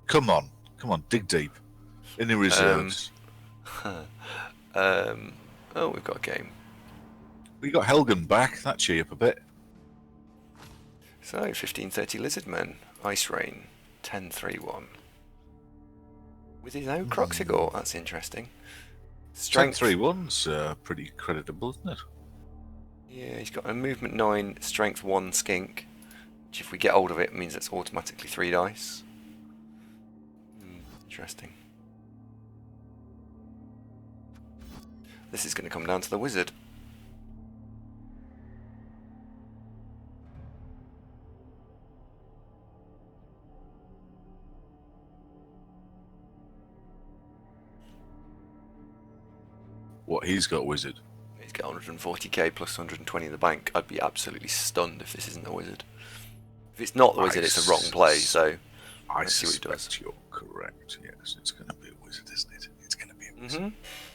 Come on, dig deep. In the reserves. Oh, we've got a game. We got Helgen back. That cheer up a bit. So 1530 Lizardmen, Ice Rain, 1031. With his own Croxigor, that's interesting. Strength 1031's pretty creditable, isn't it? Yeah, he's got a movement 9, strength 1 skink, which if we get hold of it means it's automatically 3 dice. Interesting. This is going to come down to the wizard. What, he's got wizard? He's got 140k plus 120 in the bank. I'd be absolutely stunned if this isn't the wizard. If it's not the wizard, it's a wrong play, so let's see what he does. You're correct, yes. It's going to be a wizard, isn't it? It's going to be a wizard.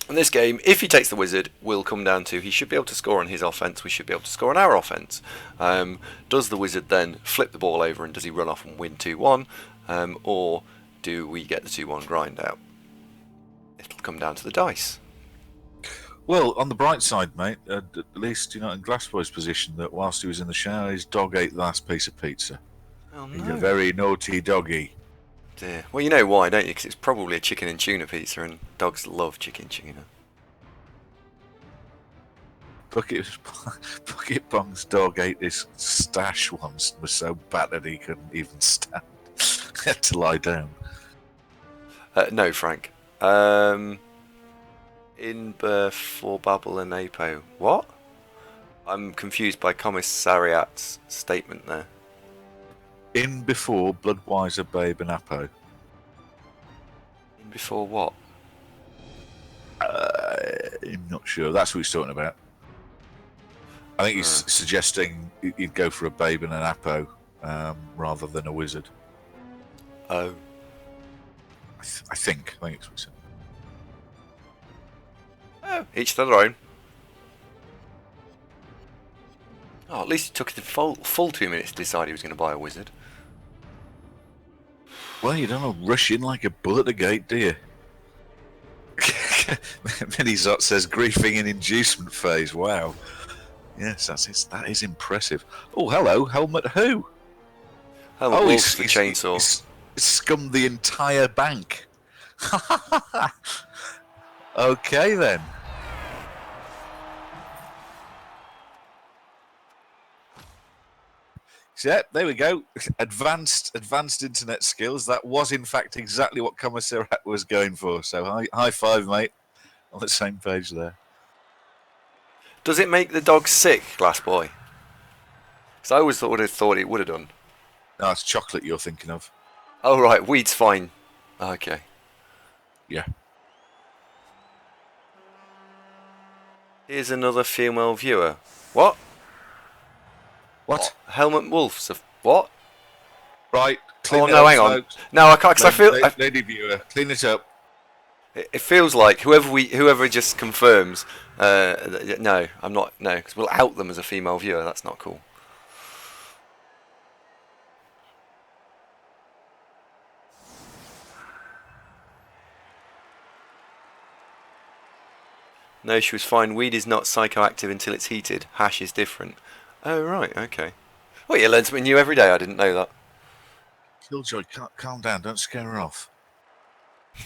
In this game, if he takes the wizard, will come down to he should be able to score on his offense, we should be able to score on our offense. Does the wizard then flip the ball over and does he run off and win 2-1? Or do we get the 2-1 grind out? It'll come down to the dice. Well, on the bright side, mate, at least you're not in Glassboy's position that whilst he was in the shower, his dog ate the last piece of pizza. Oh, no. He's a very naughty doggy. Dear. Well, you know why, don't you? Because it's probably a chicken and tuna pizza, and dogs love chicken tuna. Bucket Bong's dog ate his stash once and was so battered he couldn't even stand. He had to lie down. No, Frank. In for Babel and Apo. What? I'm confused by Commissariat's statement there. In before Bloodweiser, Babe and Apo. In before what? I'm not sure. That's what he's talking about. I think he's suggesting he'd go for a Babe and an Apo rather than a wizard. Oh. I think it's what he said. Oh, each to their own. Oh, at least it took the full 2 minutes to decide he was going to buy a wizard. Well, you don't rush in like a bull at the gate, do you? Minizot says griefing in inducement phase. Wow. Yes, that is impressive. Oh, hello, Helmut who? Helmut Wolf's the chainsaw. He's scummed the entire bank. Okay, then. Yeah, there we go. Advanced internet skills. That was, in fact, exactly what Commissariat was going for. So high five, mate. On the same page there. Does it make the dog sick, Glass Boy? Because I always thought it would have done. No, it's chocolate you're thinking of. Oh, right. Weed's fine. Okay. Yeah. Here's another female viewer. What? What? Helmut Wolf's a what? Right. Oh no, hang on. No, I can't. Cause I feel. Lady viewer, clean it up. It feels like whoever just confirms. No, I'm not. No, because we'll out them as a female viewer. That's not cool. No, she was fine. Weed is not psychoactive until it's heated. Hash is different. Oh, right, okay. Well, you learn something new every day. I didn't know that. Killjoy, calm down. Don't scare her off.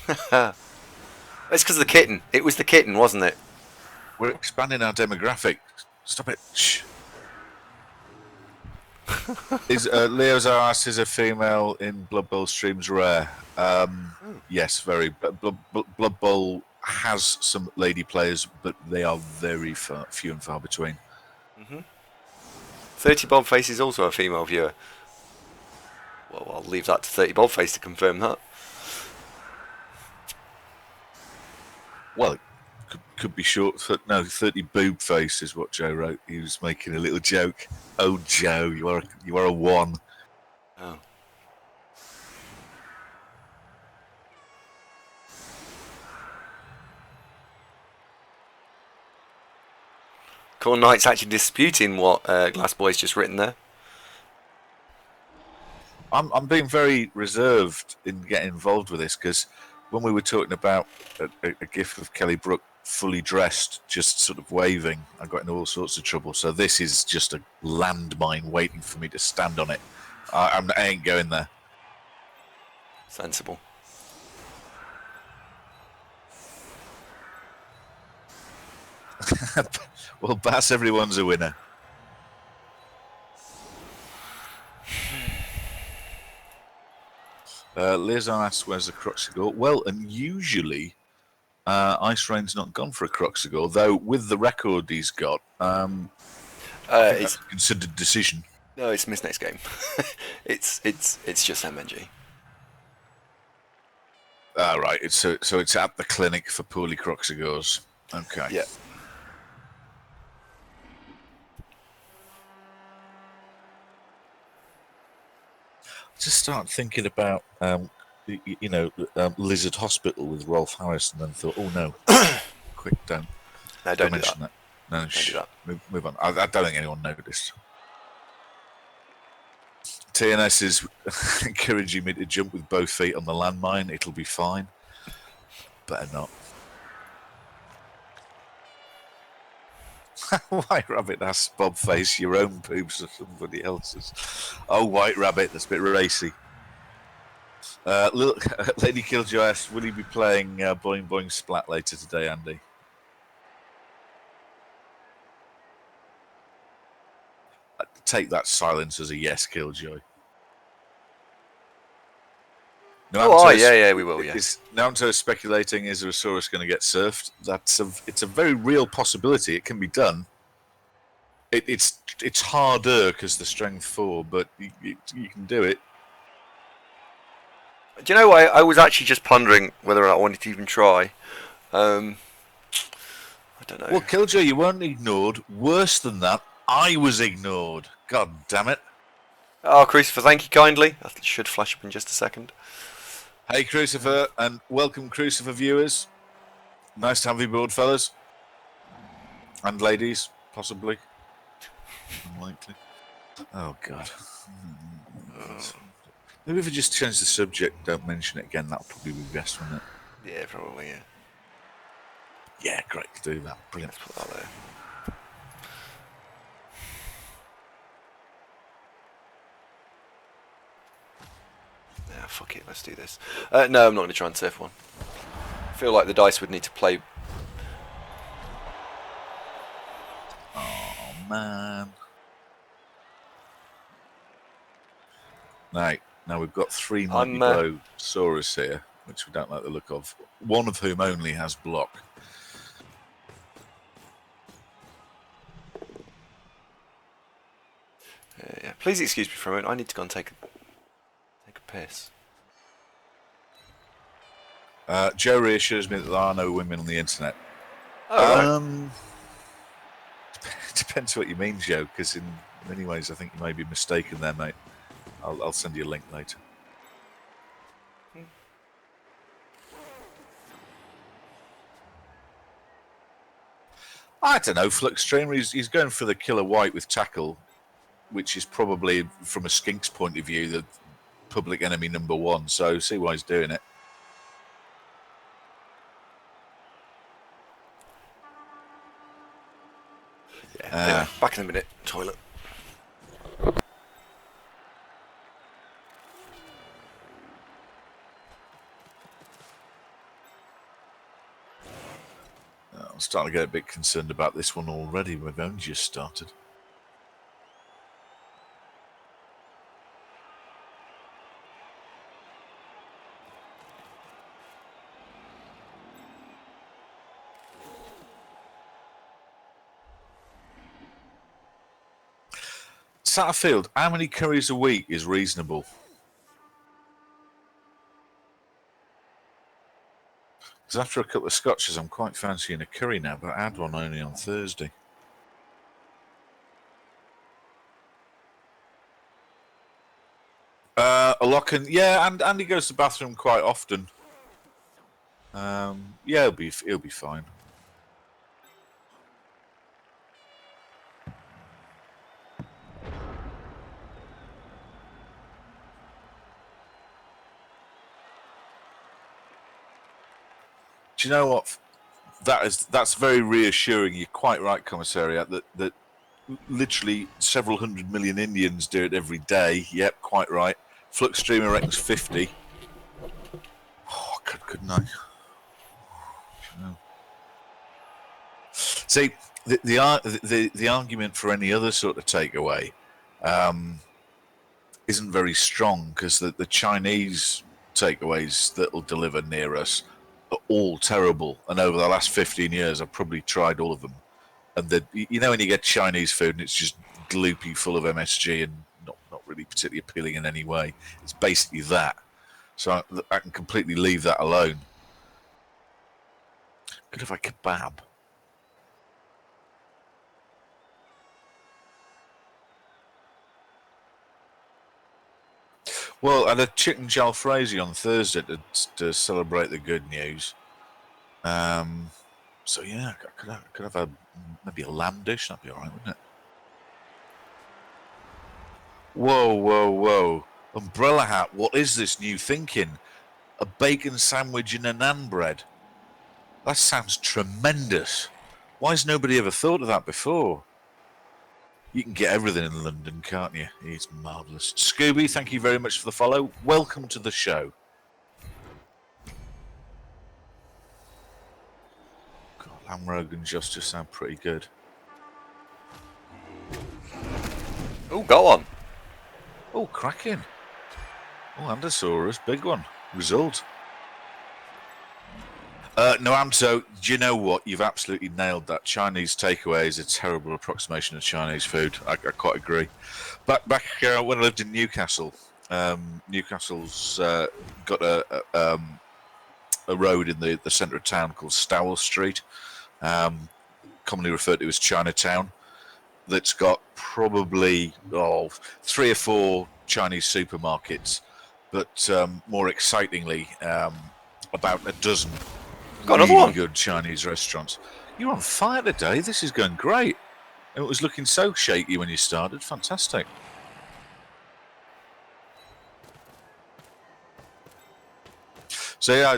It's because of the kitten. It was the kitten, wasn't it? We're expanding our demographic. Stop it. Shh. Is Leo's asked, is a female in Blood Bowl streams rare? Yes, very. Blood Bowl has some lady players, but they are very few and far between. 30 Bobface is also a female viewer. Well, I'll leave that to 30 Bobface to confirm that. Well, it could be short. No, 30 boob face is what Joe wrote. He was making a little joke. Oh, Joe, you are a one. Oh. Corn Knight's actually disputing what Glass Boy's just written there. I'm being very reserved in getting involved with this because when we were talking about a gif of Kelly Brook fully dressed, just sort of waving, I got into all sorts of trouble. So this is just a landmine waiting for me to stand on it. I ain't going there. Sensible. Well, Bass, everyone's a winner. Liaison asks, where's the Cruxigur? Well, and usually Ice Rain's not gone for a Cruxigur, though with the record he's got, I think that's a considered decision. No, it's Miss Next Game. it's just MNG. Right, so it's at the clinic for poorly Cruxigurs. Okay. Yeah. Just start thinking about Lizard Hospital with Rolf Harrison, and thought, oh no, quick, don't mention that. No, don't do that. Move on. I don't think anyone noticed. TNS is encouraging me to jump with both feet on the landmine. It'll be fine. Better not. White Rabbit asks Bobface, your own poops or somebody else's. Oh, White Rabbit, that's a bit racy. Lady Killjoy asks, will you be playing Boing Boing Splat later today, Andy? Take that silence as a yes, Killjoy. Yeah, we will, yeah. Naruto is speculating, is Urosaurus going to get surfed? It's a very real possibility. It can be done. It's harder because the strength 4, but you can do it. Do you know what? I was actually just pondering whether or not I wanted to even try. I don't know. Well, Killjoy, you weren't ignored. Worse than that, I was ignored. God damn it. Oh, Crucifer, thank you kindly. That should flash up in just a second. Hey, Crucifer, and welcome, Crucifer viewers. Nice to have you aboard, fellas. And ladies, possibly. Unlikely. Oh, God. Maybe if we just change the subject, don't mention it again, that'll probably be best, wouldn't it? Yeah, probably, yeah. Yeah, great to do that. Brilliant. Let's put that there. Yeah, fuck it, let's do this. No, I'm not going to try and surf one. I feel like the dice would need to play. Oh, man. Now we've got 3 mighty Blow-saurus here, which we don't like the look of. One of whom only has block. Yeah. Please excuse me for a moment. I need to go and take a piss. Joe reassures me that there are no women on the internet. Oh, right. Depends what you mean, Joe, because in many ways I think you may be mistaken there, mate. I'll send you a link later. I don't know, Fluxstream. He's going for the killer white with tackle, which is probably, from a skink's point of view, the public enemy number 1. So see why he's doing it. Yeah. Anyway, back in a minute. Toilet. I'm starting to get a bit concerned about this one already. We've only just started. Satterfield, how many curries a week is reasonable? Because after a couple of scotches, I'm quite fancying a curry now, but I had one only on Thursday. A Locken, yeah, and Andy goes to the bathroom quite often. Yeah, he'll be fine. Do you know what? That's very reassuring. You're quite right, Commissariat. That literally several 100 million Indians do it every day. Yep, quite right. Flux Streamer reckons 50. Oh, couldn't I? See, the argument for any other sort of takeaway isn't very strong, because the Chinese takeaways that'll deliver near us are all terrible. And over the last 15 years, I've probably tried all of them. And when you get Chinese food and it's just gloopy, full of MSG and not really particularly appealing in any way, it's basically that. So I can completely leave that alone. Good if I kebab. Well, I had a chicken jalfrezi on Thursday to celebrate the good news. So yeah, I could have maybe a lamb dish. That'd be all right, wouldn't it? Whoa! Umbrella hat. What is this new thinking? A bacon sandwich and a naan bread. That sounds tremendous. Why has nobody ever thought of that before? You can get everything in London, can't you? It's marvellous. Scooby, thank you very much for the follow. Welcome to the show. God, lamb rogan just sound pretty good. Oh, go on. Oh, cracking. Oh, Andosaurus, big one. Result. No, Amto, do you know what? You've absolutely nailed that. Chinese takeaway is a terrible approximation of Chinese food. I quite agree. Back when I lived in Newcastle, Newcastle's got a road in the centre of town called Stowell Street, commonly referred to as Chinatown, that's got probably 3 or 4 Chinese supermarkets, but more excitingly, about a dozen Got another really one. good Chinese restaurants. You're on fire today. This is going great. It was looking so shaky when you started. Fantastic. So yeah,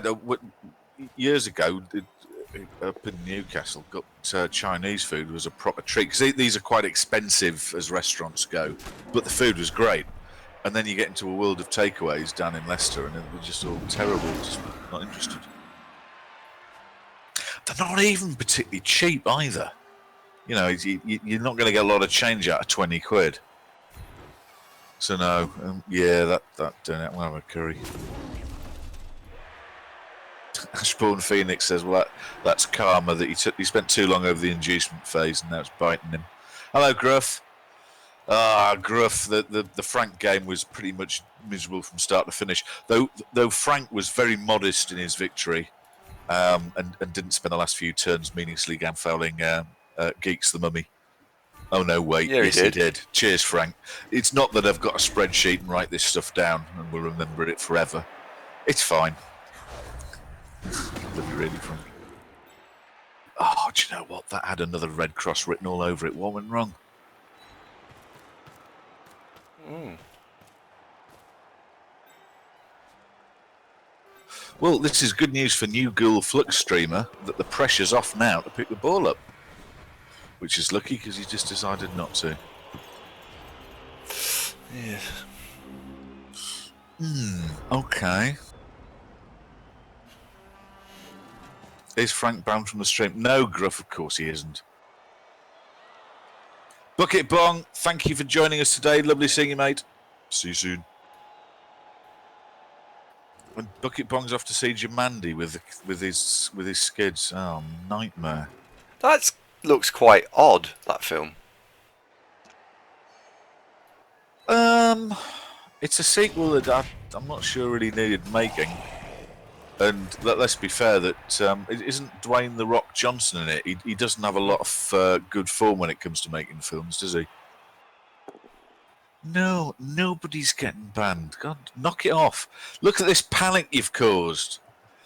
years ago, up in Newcastle, got Chinese food was a proper treat, because these are quite expensive as restaurants go, but the food was great. And then you get into a world of takeaways down in Leicester, and it was just all terrible. Just not interested. They're not even particularly cheap either. You know, you're not going to get a lot of change out of 20 quid. So no, yeah, that doing it. We'll have a curry. Ashbourne Phoenix says, well, that's karma, that he spent too long over the inducement phase and now it's biting him. Hello, Gruff. Gruff, the Frank game was pretty much miserable from start to finish. Though Frank was very modest in his victory, and didn't spend the last few turns meaninglessly fouling Geeks the Mummy. Oh no, wait, Yeah, yes he did. Cheers, Frank. It's not that I've got a spreadsheet and write this stuff down and we'll remember it forever. It's fine. Really, Frank. Oh, do you know what? That had another red cross written all over it. What went wrong? Well, this is good news for New Ghoul Flux Streamer, that the pressure's off now to pick the ball up. Which is lucky, because he just decided not to. Yeah. Okay. Is Frank banned from the stream? No, Gruff, of course he isn't. Bucket Bong, thank you for joining us today. Lovely seeing you, mate. See you soon. And Bucket Bong's off to see Jamandi with his skids. Oh, nightmare. That looks quite odd, that film. It's a sequel that I'm not sure really needed making. And let's be fair, that isn't Dwayne "The Rock" Johnson in it. He doesn't have a lot of good form when it comes to making films, does he? No, nobody's getting banned. God, knock it off. Look at this panic you've caused.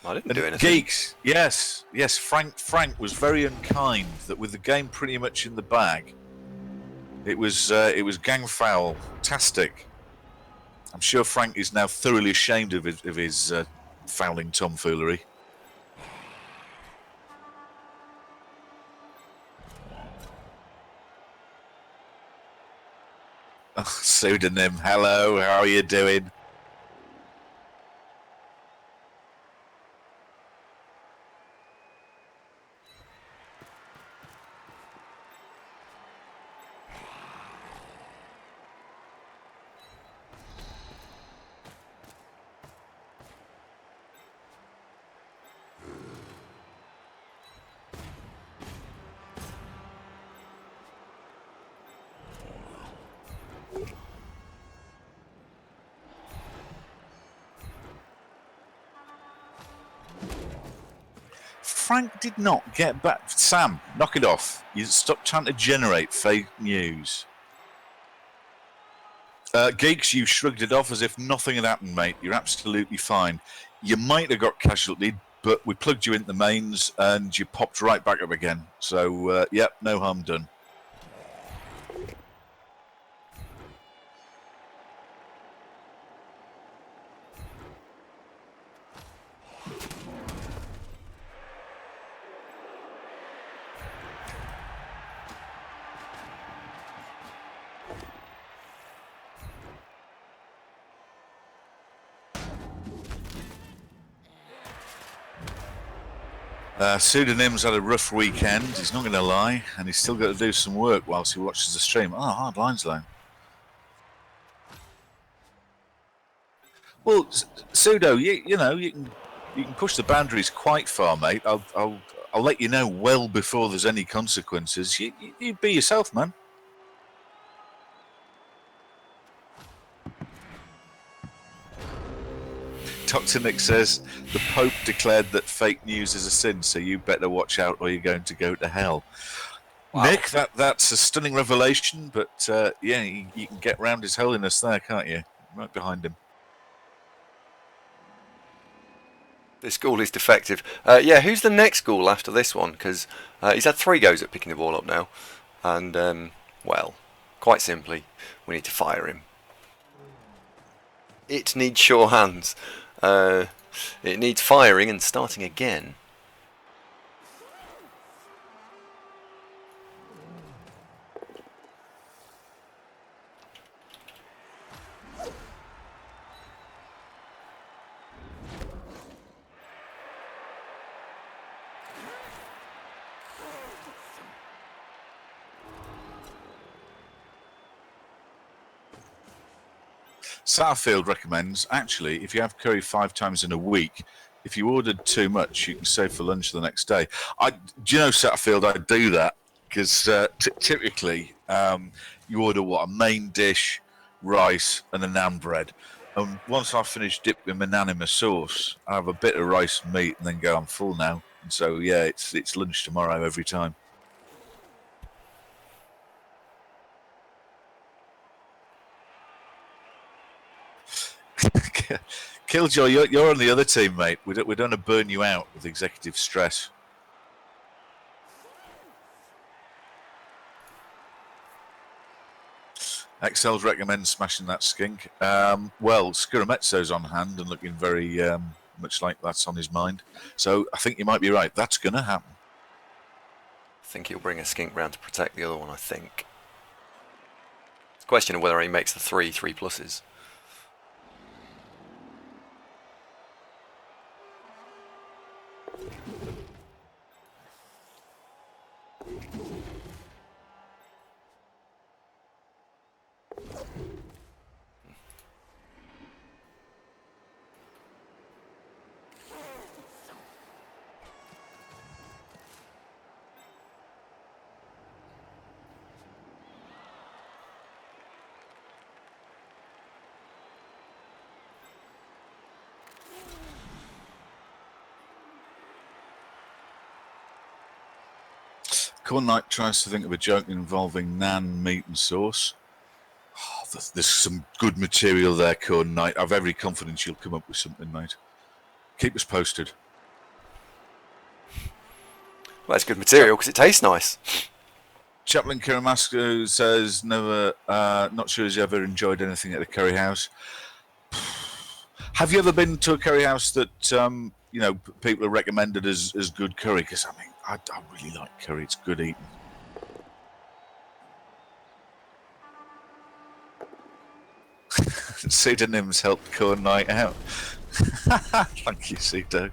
I didn't do anything. Geeks, yes. Frank was very unkind. That with the game pretty much in the bag, it was gang foul-tastic. I'm sure Frank is now thoroughly ashamed of his fouling tomfoolery. Pseudonym, hello, how are you doing? Frank did not get back. Sam, knock it off. You stop trying to generate fake news. Geeks, you shrugged it off as if nothing had happened, mate. You're absolutely fine. You might have got casualty, but we plugged you into the mains and you popped right back up again. So, yep, no harm done. Pseudonym's had a rough weekend, he's not going to lie, and he's still got to do some work whilst he watches the stream. Oh, hard lines, though. Well, Pseudo, you know, you can push the boundaries quite far, mate. I'll let you know well before there's any consequences. You be yourself, man. Dr. Nick says the Pope declared that fake news is a sin, so you better watch out or you're going to go to hell. Wow. Nick, that's a stunning revelation, but yeah, you can get round His Holiness there, can't you? Right behind him. This ghoul is defective. Yeah, who's the next ghoul after this one? Because he's had 3 goes at picking the ball up now. And, well, quite simply, we need to fire him. It needs sure hands. It needs firing and starting again. Satterfield recommends, actually, if you have curry 5 times in a week, if you ordered too much, you can save for lunch the next day. Do you know, Satterfield, I do that because typically you order, a main dish, rice, and a naan bread. And once I've finished dipping my naan in my sauce, I have a bit of rice and meat and then go, I'm full now. And so, yeah, it's lunch tomorrow every time. Killjoy, you're on the other team, mate. We don't want to burn you out with executive stress. Excels recommends smashing that skink. Well, Scarametzo's on hand and looking very much like that's on his mind. So I think you might be right. That's going to happen. I think he'll bring a skink round to protect the other one, I think. It's a question of whether he makes the 3 pluses. Corn Knight tries to think of a joke involving naan, meat, and sauce. Oh, there's some good material there, Corn Knight. I've every confidence you'll come up with something, mate. Keep us posted. Well, it's good material because it tastes nice. Chaplain Kiramasco says, never, not sure he's ever enjoyed anything at a curry house. Have you ever been to a curry house that, people are recommended as good curry? Because, I mean, I really like curry. It's good eating. Pseudonyms help core night out. Thank you, Cedo.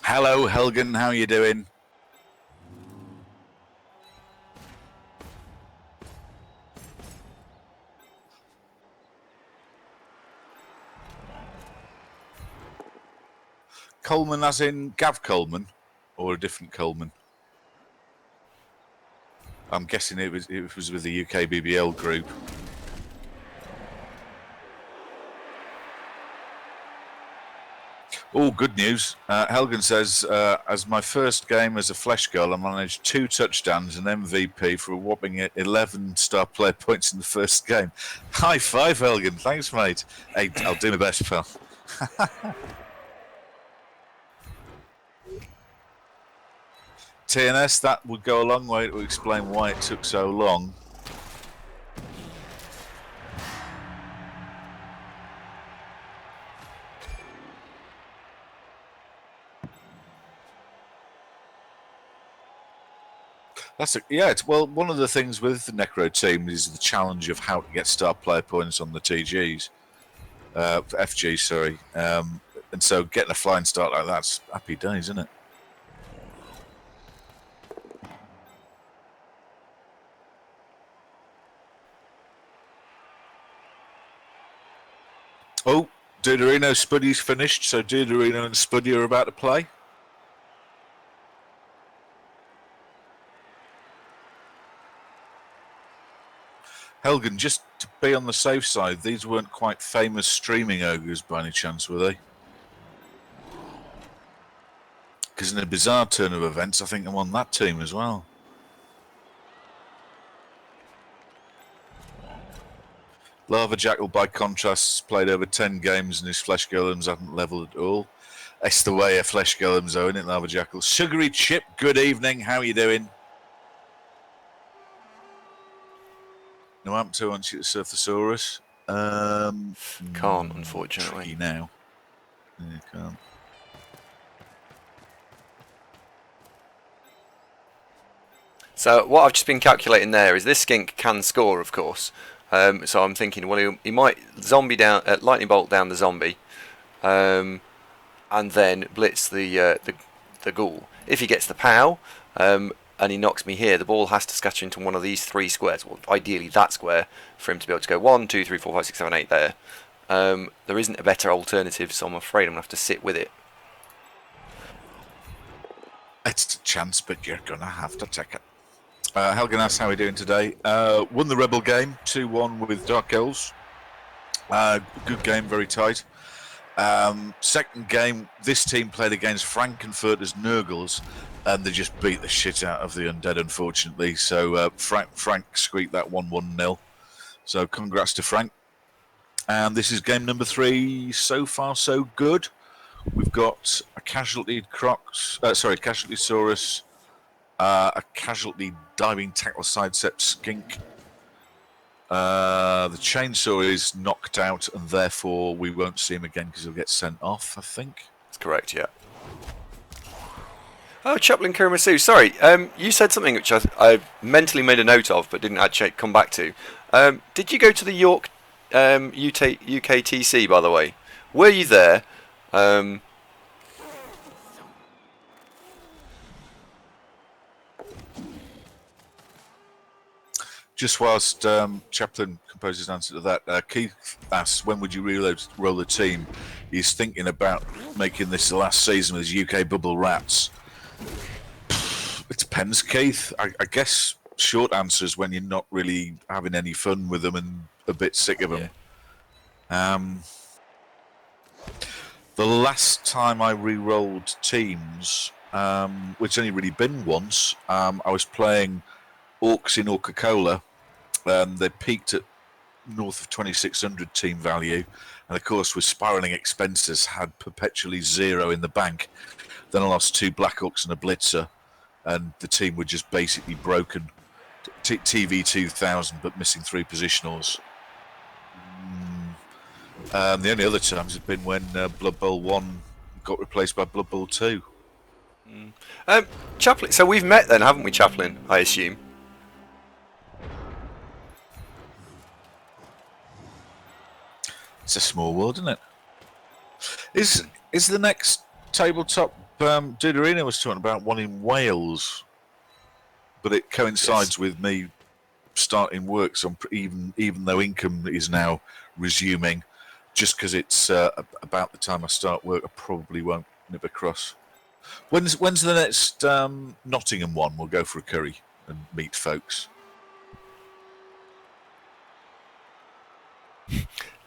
Hello, Helgen. How are you doing? Coleman as in Gav Coleman, or a different Coleman? I'm guessing it was with the UK BBL group. Oh, good news. Helgen says, as my first game as a Flesh Girl, I managed 2 touchdowns and MVP for a whopping 11 star player points in the first game. High five, Helgen. Thanks, mate. Hey, I'll do my best, pal. TNS, that would go a long way to explain why it took so long. Well, one of the things with the Necro team is the challenge of how to get star player points on the TGs, FG, sorry. And so getting a flying start like that's happy days, isn't it? Oh, Duderino Spuddy's finished, so Duderino and Spuddy are about to play. Helgen, just to be on the safe side, these weren't quite famous streaming ogres by any chance, were they? Because in a bizarre turn of events, I think I'm on that team as well. Lava Jackal, by contrast, has played over 10 games and his Flesh Golems haven't levelled at all. That's the way a Flesh Golems are, isn't it, Lava Jackal? Sugary Chip, good evening. How are you doing? No amp to on Surfosaurus. Can't, unfortunately. Tricky now. Yeah, can't. So what I've just been calculating there is this skink can score, of course. So I'm thinking, well, he might zombie down, lightning bolt down the zombie, and then blitz the ghoul. If he gets the POW, and he knocks me here, the ball has to scatter into one of these 3 squares. Well, ideally that square for him to be able to go 1, 2, 3, 4, 5, 6, 7, 8 there. There isn't a better alternative, so I'm afraid I'm going to have to sit with it. It's a chance, but you're going to have to take it. Helgen asks how we're doing today. Won the Rebel game, 2-1 with Dark Elves. Good game, very tight. Second game, this team played against Frankenfurter's Nurgles, and they just beat the shit out of the Undead, unfortunately. So Frank squeaked that 1-1-0. So congrats to Frank. And this is game number 3. So far, so good. We've got a casualty casualty Saurus, a casualty diving tackle sidestep skink. The chainsaw is knocked out, and therefore we won't see him again because he'll get sent off, I think. That's correct, yeah. Oh, Chaplain Kuramasu, sorry. You said something which I mentally made a note of, but didn't actually come back to. Did you go to the York UKTC, by the way? Were you there? Just whilst Chaplain composes an answer to that, Keith asks, when would you roll the team? He's thinking about making this the last season with his UK Bubble Rats. It depends, Keith. I guess short answer is when you're not really having any fun with them and a bit sick of them. Yeah. The last time I re-rolled teams, which only really been once, I was playing Orcs in Orca-Cola. They peaked at north of 2,600 team value, and of course with spiralling expenses had perpetually zero in the bank. Then I lost 2 Black Orcs and a Blitzer, and the team were just basically broken. TV 2000, but missing 3 positionals. The only other times have been when Blood Bowl 1 got replaced by Blood Bowl 2. Chaplin. So we've met then, haven't we, Chaplin? I assume. It's a small world, isn't it? Is the next tabletop Dude Arena was talking about one in Wales, but it coincides with me starting work, so even though income is now resuming, just because it's about the time I start work, I probably won't nip across. When's the next Nottingham one? We'll go for a curry and meet folks.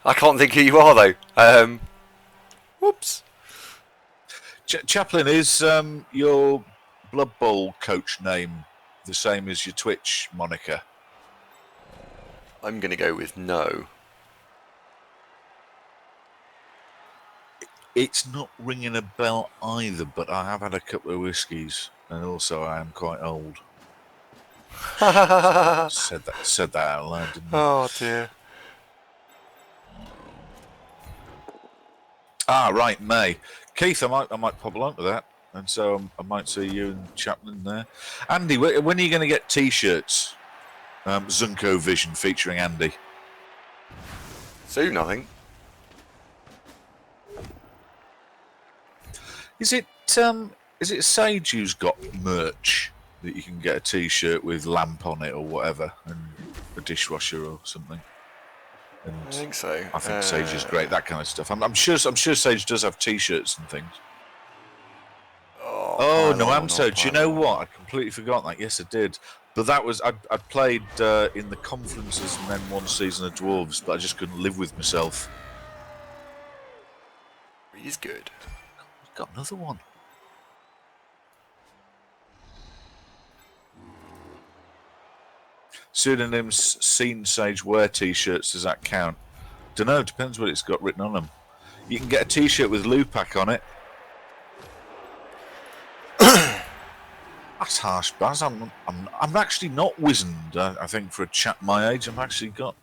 I can't think who you are though. Whoops. Chaplin, is your Blood Bowl coach name the same as your Twitch moniker? I'm going to go with no. It's not ringing a bell either, but I have had a couple of whiskies, and also I am quite old. said that out loud, didn't I? Oh dear. Ah, right, May. Keith, I might pop along to that, and so I might see you and Chaplin there. Andy, when are you going to get T-shirts? Zunko Vision featuring Andy. Soon, I think. Is it Sage who's got merch that you can get a T-shirt with lamp on it or whatever, and a dishwasher or something? And I think so. I think Sage is great, that kind of stuff. I'm sure Sage does have T-shirts and things. Oh no, Amto, do you know what? I completely forgot that. Yes, I did. But that was I played in the conferences and then one season of Dwarves, but I just couldn't live with myself. He's good. We've got another one. Pseudonyms seen Sage wear T-shirts, does that count? Dunno, depends what it's got written on them. You can get a T-shirt with Lupac on it. That's harsh, Baz. I'm actually not wizened. I think for a chap my age, I've actually got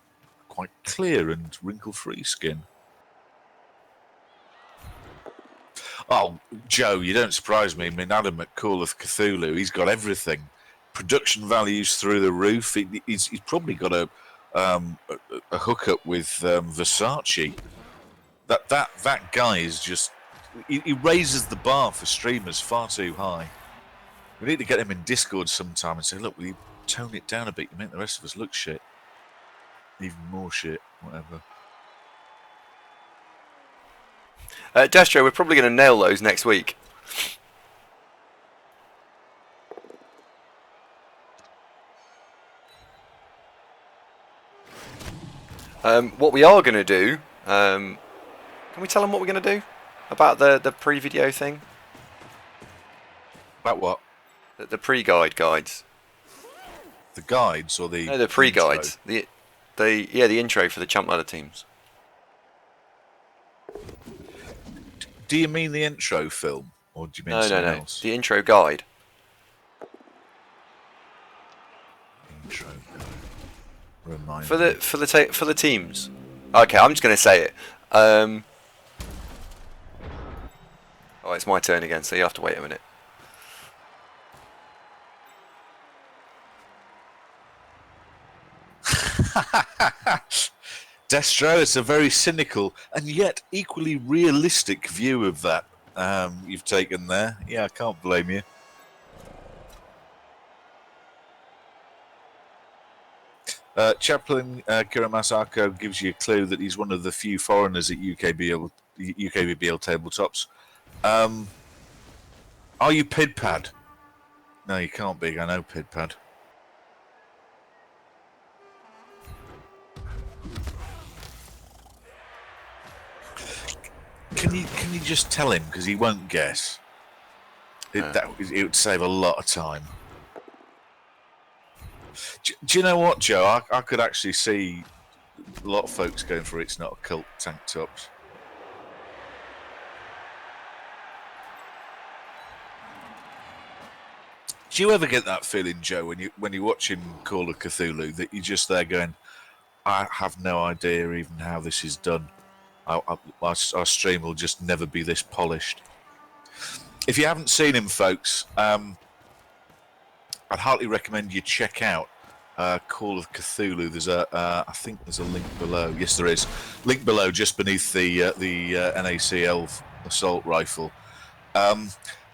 quite clear and wrinkle-free skin. Oh, Joe, you don't surprise me. I mean, Adam at Call of Cthulhu, he's got everything. Production values through the roof. He's probably got a hookup with Versace. That guy is just he raises the bar for streamers far too high. We need to get him in Discord sometime and say, look, will you tone it down a bit? You make the rest of us look shit. Even more shit, whatever. Destro, we're probably going to nail those next week. What we are going to do, can we tell them what we're going to do about the pre-video thing? About what? The pre-guide guides. The guides or the? No, the pre-guides. The intro for the Champ Ladder teams. Do you mean the intro film, or do you mean something else? The intro guide. Intro guide. Remind for the teams. Okay, I'm just going to say it. Oh, it's my turn again, so you have to wait a minute. Destro, it's a very cynical and yet equally realistic view of that you've taken there. Yeah, I can't blame you. Chaplain Kiramasako gives you a clue that he's one of the few foreigners at UKBL tabletops. Are you Pidpad? No, you can't be. I know Pidpad. Can you just tell him, because he won't guess? It would save a lot of time. Do you know what, Joe? I could actually see a lot of folks going for It's Not a Cult tank tops. Do you ever get that feeling, Joe, when you're watching Call of Cthulhu, that you're just there going, I have no idea even how this is done. Our stream will just never be this polished. If you haven't seen him, folks, I'd heartily recommend you check out Call of Cthulhu. There's I think there's a link below. Yes, there is. Link below, just beneath the NACL assault rifle.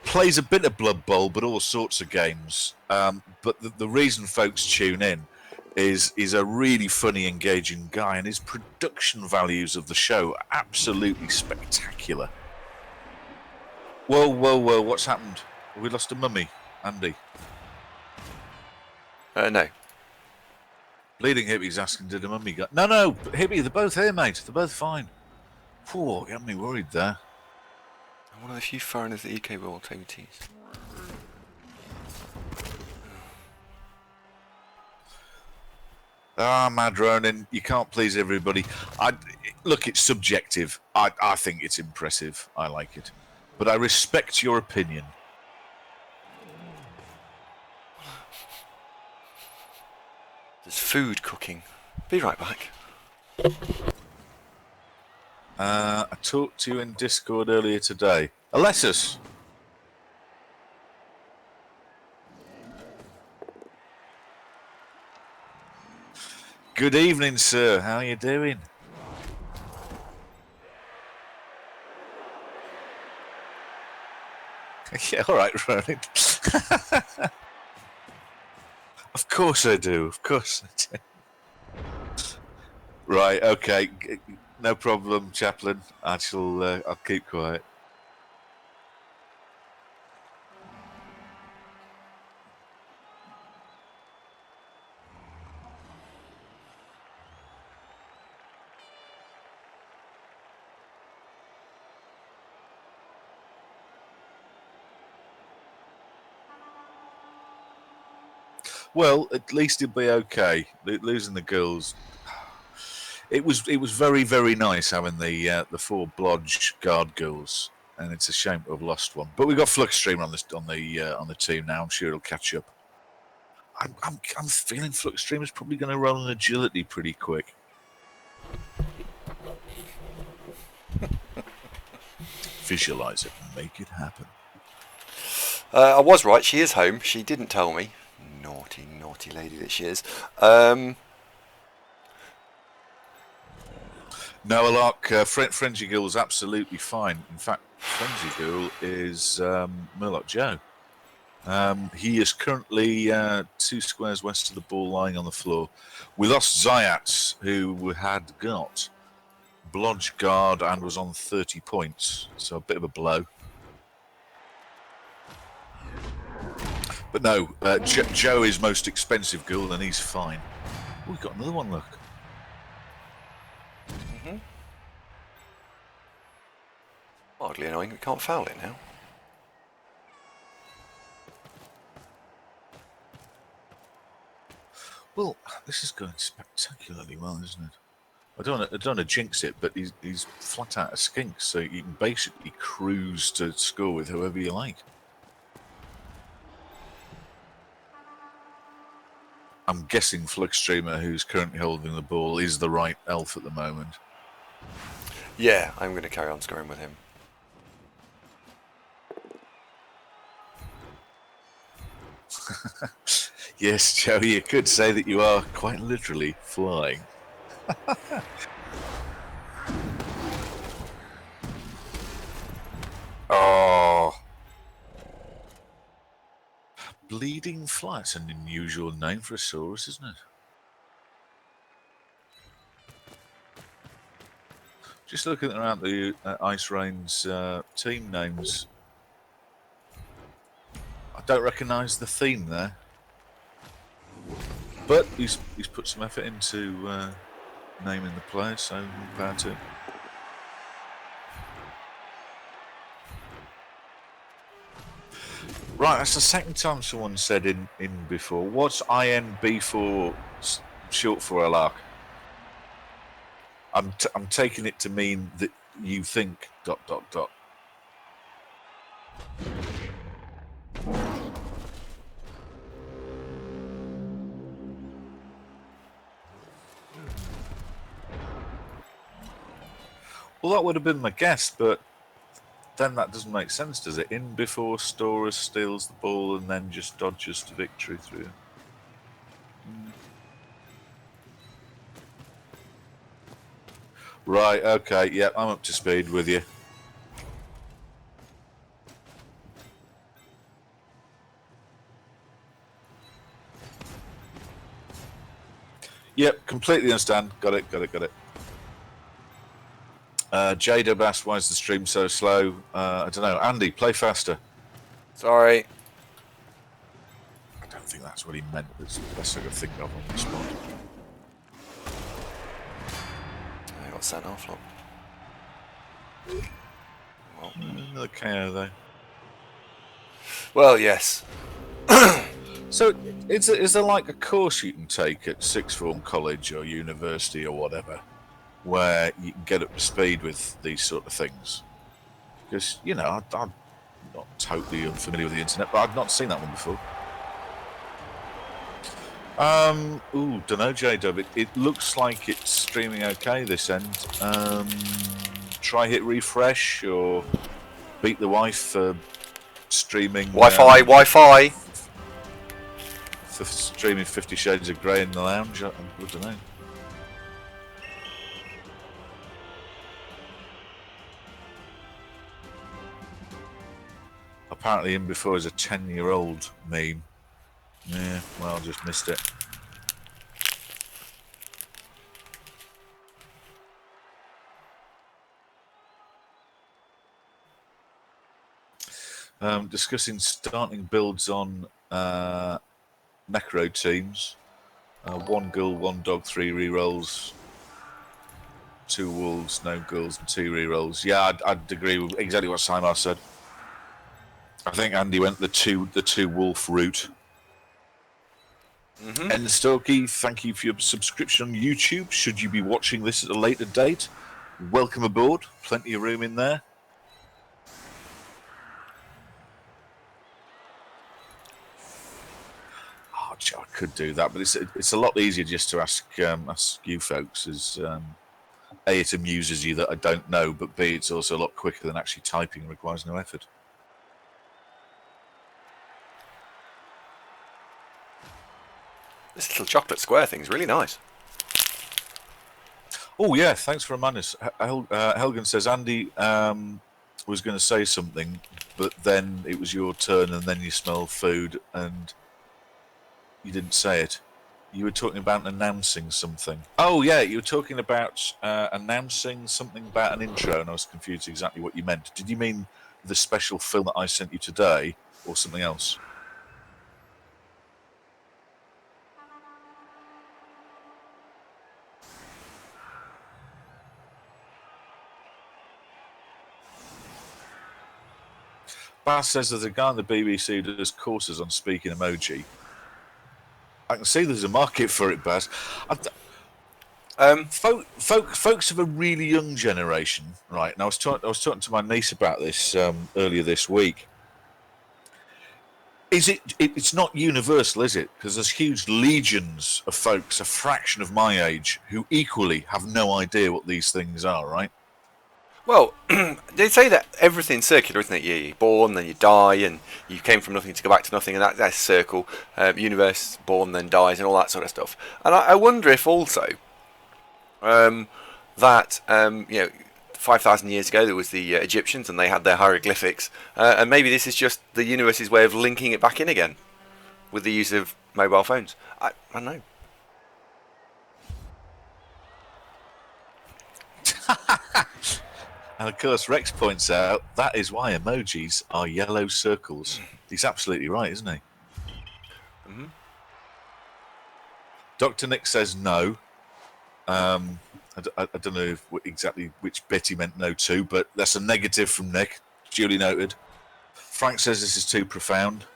Plays a bit of Blood Bowl, but all sorts of games. But the reason folks tune in is he's a really funny, engaging guy, and his production values of the show are absolutely spectacular. Whoa, what's happened? We lost a mummy, Andy. No. Bleeding Hippie's asking, did a mummy go? No, Hippie, they're both here, mate. They're both fine. Whew, you got me worried there. I'm one of the few foreigners that UK will take with teas. Mad Ronin, you can't please everybody. Look, it's subjective. I think it's impressive. I like it. But I respect your opinion. There's food cooking. Be right back. I talked to you in Discord earlier today. Alessus! Good evening, sir. How are you doing? Yeah, all right, Ronan. Of course I do. Of course I do. Right. Okay. No problem, Chaplain. I'll keep quiet. Well, at least he'll be okay. Losing the girls, it was very, very nice having the 4 Blodge guard girls, and it's a shame to have lost one. But we've got Fluxstreamer on the team now. I'm sure it'll catch up. I'm feeling Fluxstreamer's probably going to roll an agility pretty quick. Visualize it and make it happen. I was right. She is home. She didn't tell me. Naughty, naughty lady that she is. No, Alark, Frenzy Girl is absolutely fine. In fact, Frenzy Girl is Murloc Joe. He is currently 2 squares west of the ball, lying on the floor. We lost Zayats, who had got Blodge guard and was on 30 points, so a bit of a blow. But no, Joe is most expensive girl, and he's fine. Oh, we've got another one, look. Mm-hmm. Oddly annoying, we can't foul it now. Well, this is going spectacularly well, isn't it? I don't want to jinx it, but he's flat out a skink, so you can basically cruise to score with whoever you like. I'm guessing Fluxstreamer, who's currently holding the ball, is the right elf at the moment. Yeah, I'm going to carry on scoring with him. Yes, Joe, you could say that you are quite literally flying. Oh. Bleeding Fly. It's an unusual name for a Saurus, isn't it? Just looking around the Ice Rain's team names, I don't recognise the theme there. But he's put some effort into naming the players, so power to him. Right, that's the second time someone said in before. What's INB short for, Alark? I'm taking it to mean that you think ... Well, that would have been my guess, but then that doesn't make sense, does it? In before Storus steals the ball and then just dodges to victory through. Right, okay, yeah, I'm up to speed with you. Yep, completely understand. Got it. J-Dub asked, why is the stream so slow? I don't know. Andy, play faster. Sorry. I don't think that's what he meant, but it's the best I could think of on the spot. I got sent off, look. Well. Another KO, though. Well, yes. So, is there like a course you can take at sixth form college or university or whatever, where you can get up to speed with these sort of things? Because, you know, I'm not totally unfamiliar with the internet, but I've not seen that one before. Don't know, J-Dub. It looks like it's streaming okay this end. Try hit refresh or beat the wife for streaming. Wi-Fi. For streaming 50 Shades of Grey in the lounge. I don't know. Apparently, in before is a 10-year-old meme. Yeah, well, I just missed it. Discussing starting builds on Necro teams. 1 ghoul, 1 dog, 3 rerolls. 2 wolves, no ghouls, and 2 rerolls. Yeah, I'd agree with exactly what Simar said. I think Andy went the two wolf route. And Stokey, thank you for your subscription on YouTube. Should you be watching this at a later date, welcome aboard. Plenty of room in there. Oh, I could do that, but it's a lot easier just to ask you folks. As A, it amuses you that I don't know, but B, it's also a lot quicker than actually typing and requires no effort. This little chocolate square thing's really nice. Oh, yeah, thanks for reminding us. Helgen says, Andy was going to say something, but then it was your turn and then you smelled food and you didn't say it. You were talking about announcing something. Oh, yeah, you were talking about announcing something about an intro, and I was confused exactly what you meant. Did you mean the special film that I sent you today or something else? Bass says there's a guy on the BBC who does courses on speaking emoji. I can see there's a market for it, Bass. Folks of a really young generation, right? And I was talking to my niece about this earlier this week. It's not universal, is it? Because there's huge legions of folks, a fraction of my age, who equally have no idea what these things are, right? Well, they say that everything's circular, isn't it? You're born, then you die, and you came from nothing to go back to nothing, and that's a circle. Universe, born, then dies, and all that sort of stuff. And I wonder if also that 5,000 years ago there was the Egyptians, and they had their hieroglyphics, and maybe this is just the universe's way of linking it back in again with the use of mobile phones. I don't know. And of course, Rex points out that is why emojis are yellow circles. He's absolutely right, isn't he? Mm-hmm. Dr. Nick says no. I don't know exactly which bit he meant no to, but that's a negative from Nick. Duly noted. Frank says this is too profound.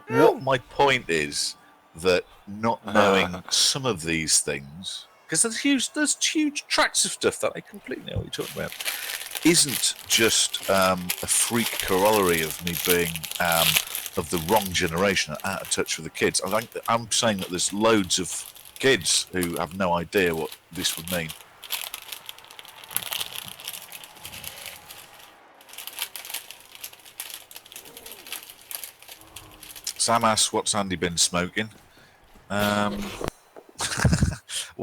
What my point is that not knowing some of these things, because there's huge tracts of stuff that I completely know what you're talking about, isn't just a freak corollary of me being of the wrong generation, out of touch with the kids. I'm saying that there's loads of kids who have no idea what this would mean. Sam asks, what's Andy been smoking? Well,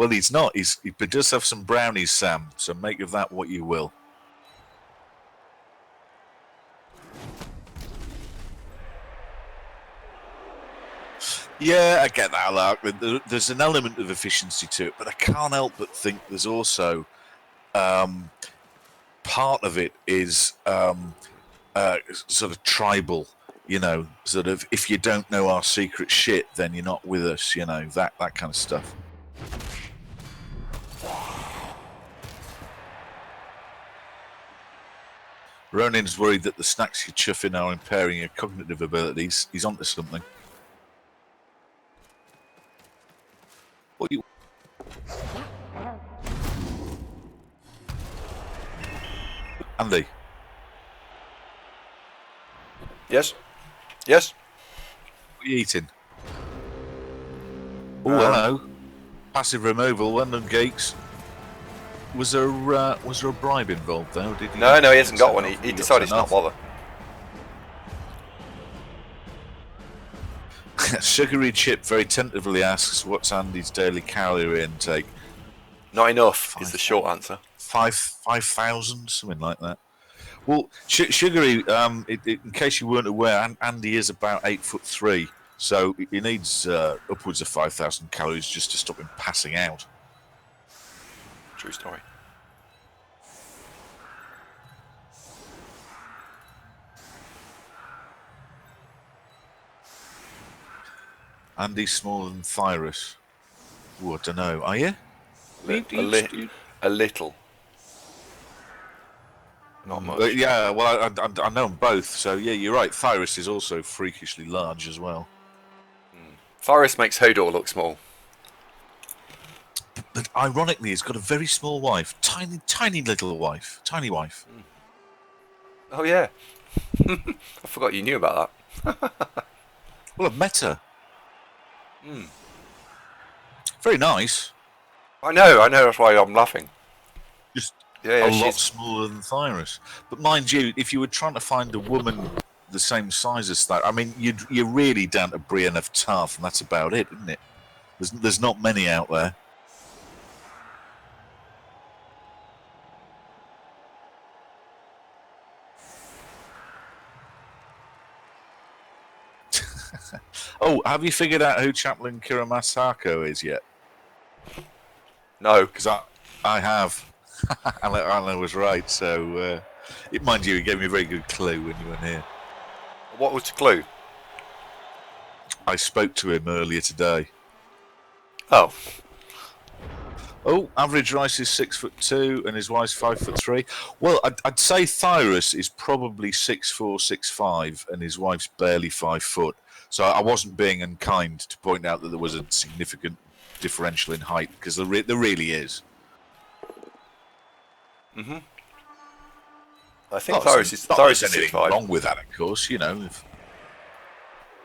he's not. He does have some brownies, Sam, so make of that what you will. Yeah, I get that, Lark. There's an element of efficiency to it, but I can't help but think there's also part of it is sort of tribal. You know, sort of, if you don't know our secret shit, then you're not with us, you know, that kind of stuff. Ronin's worried that the snacks you're chuffing are impairing your cognitive abilities. He's onto something. What you... Andy? Yes? Yes? What are you eating? Oh, hello. Passive removal, London Geeks. Was there a bribe involved though? Did he No, he hasn't got one. He decided to not bother. Sugary Chip very tentatively asks, what's Andy's daily calorie intake? Not enough is the short answer. 5,000, something like that. Well, Sugary, in case you weren't aware, Andy is about 8'3", so he needs upwards of 5,000 calories just to stop him passing out. True story. Andy's smaller than Thyrus. Oh, I don't know. Are you? A little. Not much. Yeah, well, I know them both, so yeah, you're right. Thyrus is also freakishly large as well. Thyrus makes Hodor look small. But ironically, he's got a very small wife. Tiny little wife. Tiny wife. Oh, yeah. I forgot you knew about that. Well, I've met her. Very nice. I know, that's why I'm laughing. Just a lot smaller than Thyrus. But mind you, if you were trying to find a woman the same size as that, I mean, you're really down to Brienne of Tarth, and that's about it, isn't it? There's not many out there. Oh, have you figured out who Chaplain Kiramasako is yet? No. Because I have. Alan was right, so mind you, he gave me a very good clue when you went here. What was the clue? I spoke to him earlier today. Oh. Oh, average Rice is 6'2" and his wife's 5'3". Well, I'd say Thyrus is probably 6'4", 6'5", and his wife's barely 5 foot. So I wasn't being unkind to point out that there was a significant differential in height, because there really is. Mm-hmm. I think Thyrus is 6'5". Wrong with that, of course. You know,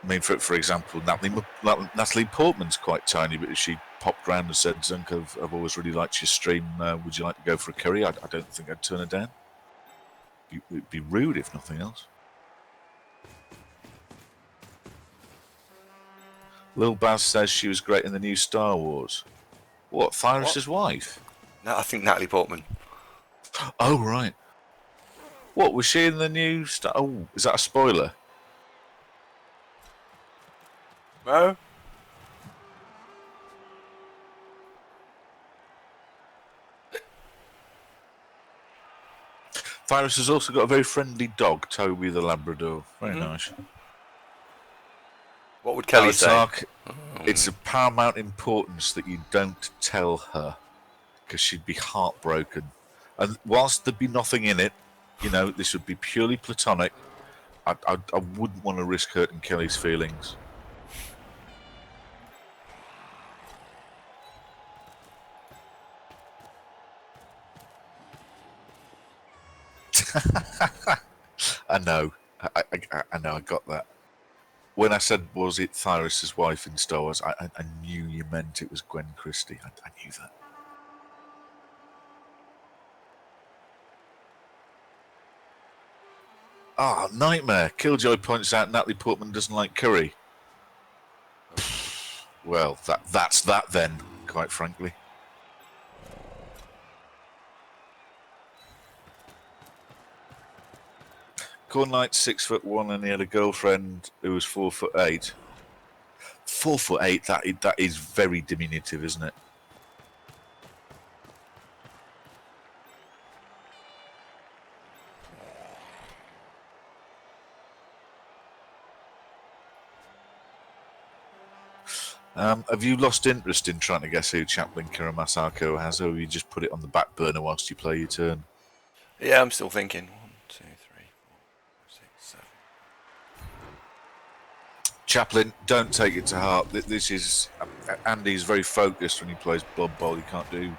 I mean, for example, Natalie Portman's quite tiny, but she popped round and said, "Zunk, I've always really liked your stream. Would you like to go for a curry?" I don't think I'd turn her down. It'd be rude if nothing else. Lil Baz says she was great in the new Star Wars. What, Thyrus's wife? No, I think Natalie Portman. Oh, right. What, was she in the new Star... Oh, is that a spoiler? No. Thyrus has also got a very friendly dog, Toby the Labrador. Very nice. What would Kelly say? Tark, it's of paramount importance that you don't tell her, because she'd be heartbroken. And whilst there'd be nothing in it, this would be purely platonic. I wouldn't want to risk hurting Kelly's feelings. I know. I know. I got that. When I said, was it Thyris's wife in Star Wars, I knew you meant it was Gwen Christie. I knew that. Ah, nightmare. Killjoy points out Natalie Portman doesn't like curry. Well, that's that then, quite frankly. Corn Knight's 6'1" and he had a girlfriend who was 4'8". 4'8", that is very diminutive, isn't it? Have you lost interest in trying to guess who Chaplain Karamasako has, or have you just put it on the back burner whilst you play your turn? Yeah, I'm still thinking. 1, 2, 3, 4, 6, 7. Chaplain, don't take it to heart. This is Andy's very focused when he plays Blood Bowl. He can't do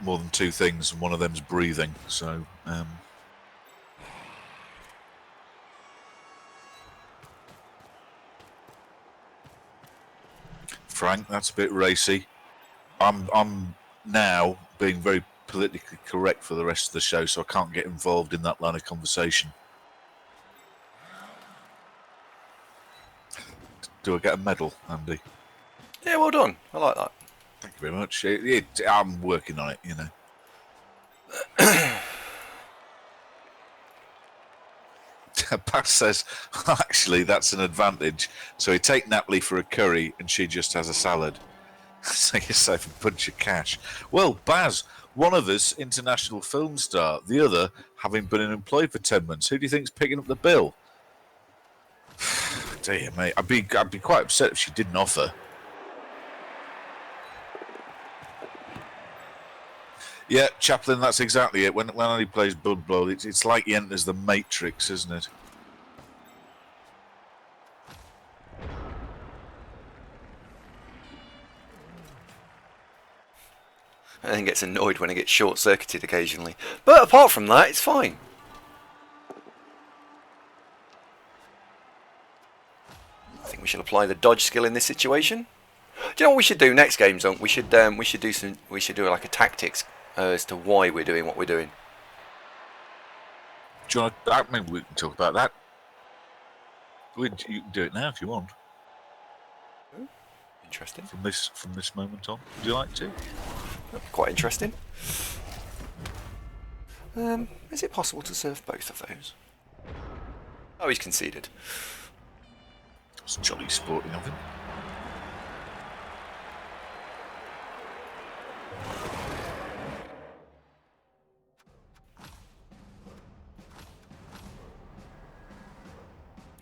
more than 2 things, and one of them's breathing. So. Frank, that's a bit racy. I'm now being very politically correct for the rest of the show, so I can't get involved in that line of conversation. Do I get a medal, Andy? Yeah, well done. I like that. Thank you very much. I'm working on it, Pat says, actually, that's an advantage. So you take Natalie for a curry and she just has a salad. So you save a bunch of cash. Well, Baz, one of us, international film star, the other, having been unemployed for 10 months. Who do you think's picking up the bill? Dear mate, I'd be quite upset if she didn't offer. Yeah, Chaplain, that's exactly it. When he plays Blood Bowl, it's like he enters the Matrix, isn't it? And then gets annoyed when it gets short-circuited occasionally. But apart from that, it's fine. I think we should apply the dodge skill in this situation. Do you know what we should do next game, Zonk? We should do like a tactics as to why we're doing what we're doing. Do you want maybe we can talk about that. You can do it now if you want. Interesting. From this moment on, would you like to? Quite interesting. Is it possible to serve both of those? Oh, he's conceded. It's jolly sporting of him.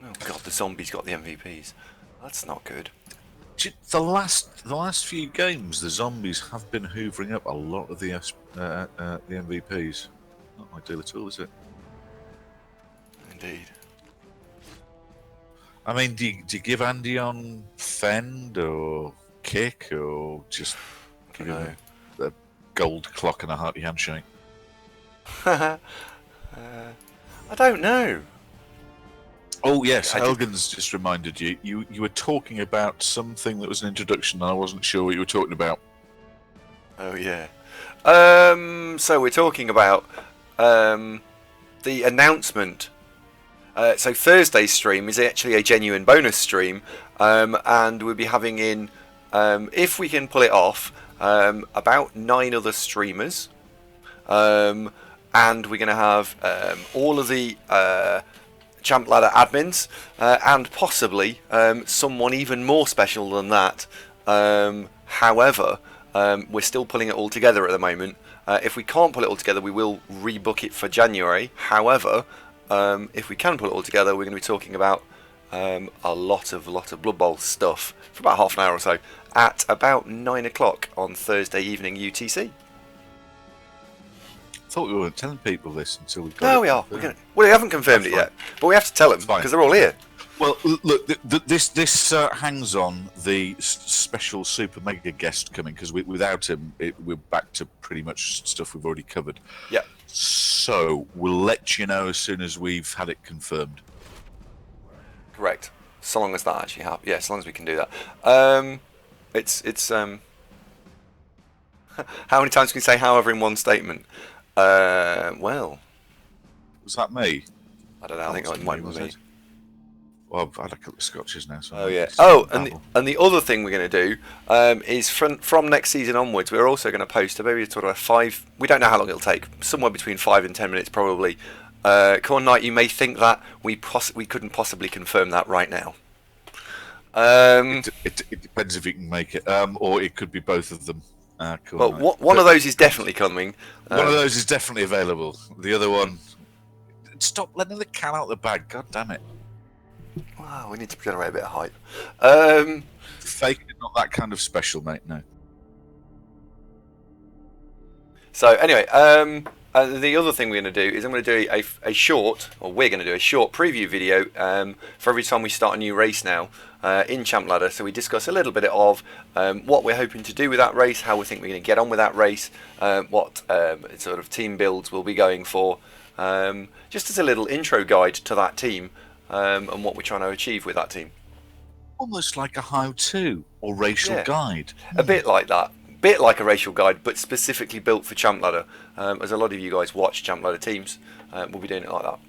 Oh god, the zombies got the MVPs. That's not good. The last few games, the zombies have been hoovering up a lot of the MVPs. Not ideal at all, is it? Indeed. I mean, do you give Andy on fend or kick or just give him a gold clock and a hearty handshake? I don't know. Oh yes, Helgen's just reminded you. You were talking about something that was an introduction, and I wasn't sure what you were talking about. Oh yeah. So we're talking about the announcement. So Thursday's stream is actually a genuine bonus stream, and we'll be having in, if we can pull it off, about 9 other streamers, and we're going to have all of the Champ Ladder admins, and possibly someone even more special than that. However, we're still pulling it all together at the moment. If we can't pull it all together, we will rebook it for January. However, if we can pull it all together, we're going to be talking about a lot of Blood Bowl stuff for about half an hour or so at about 9 o'clock on Thursday evening UTC. I thought we weren't telling people this until we got No, it we are. confirmed. We haven't confirmed it yet, but we have to tell them Fine. because they're all here. Well, look, this hangs on the special super mega guest coming, because without him, we're back to pretty much stuff we've already covered. Yeah. So we'll let you know as soon as we've had it confirmed. Correct. So long as that actually happens. Yeah, as long as we can do that. It's how many times can you say however in one statement? Well, Was that me? I don't know. I think it might be me. Well, I've had a couple of scotches now. So Oh yeah. Oh, and the other thing we're going to do is from next season onwards, we're also going to post a maybe sort of a 5. We don't know how long it'll take. Somewhere between 5 and 10 minutes probably. Corn Knight, you may think that we couldn't possibly confirm that right now. It depends if you can make it, or it could be both of them. Cool. Well, one of those is definitely coming. One of those is definitely available. The other one, stop letting the cat out of the bag. God damn it! Wow, we need to generate a bit of hype. Fake is not that kind of special, mate. No. So anyway, the other thing we're going to do is I'm going to do a short, or we're going to do a short preview video for every time we start a new race now in Champ Ladder. So we discuss a little bit of what we're hoping to do with that race, how we think we're going to get on with that race, what sort of team builds we'll be going for, just as a little intro guide to that team and what we're trying to achieve with that team. Almost like a how-to or racial guide. A bit like that. Bit like a racial guide, but specifically built for Champ Ladder. As a lot of you guys watch Champ Ladder teams, we'll be doing it like that.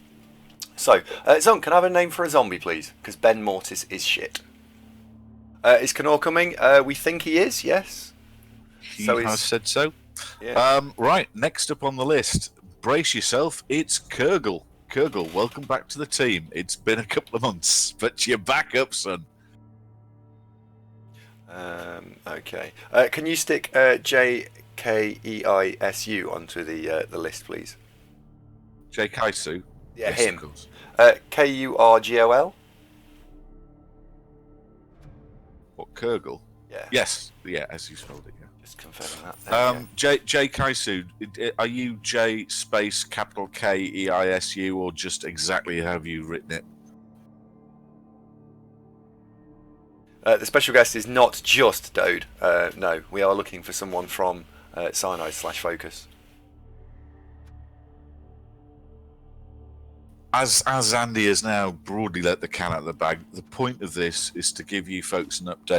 So, Zon, can I have a name for a zombie, please? Because Ben Mortis is shit. Is Knorr coming? We think he is, yes. He has said so. Yeah. Right, next up on the list, brace yourself, it's Kurgle. Kurgle, welcome back to the team. It's been a couple of months, but you're back up, son. Okay. Can you stick JKEISU onto the list, please? Jake Kaisu? Yeah, yes, him. of course. KURGOL? What, Kurgle? Yeah. Yes, yeah, as you spelled it, yeah. Just confirming that. Jay Kaisu, are you J space capital KEISU or just exactly how have you written it? The special guest is not just Dode. No, we are looking for someone from Cyanide/Focus. As Andy has now broadly let the cat out of the bag, the point of this is to give you folks an update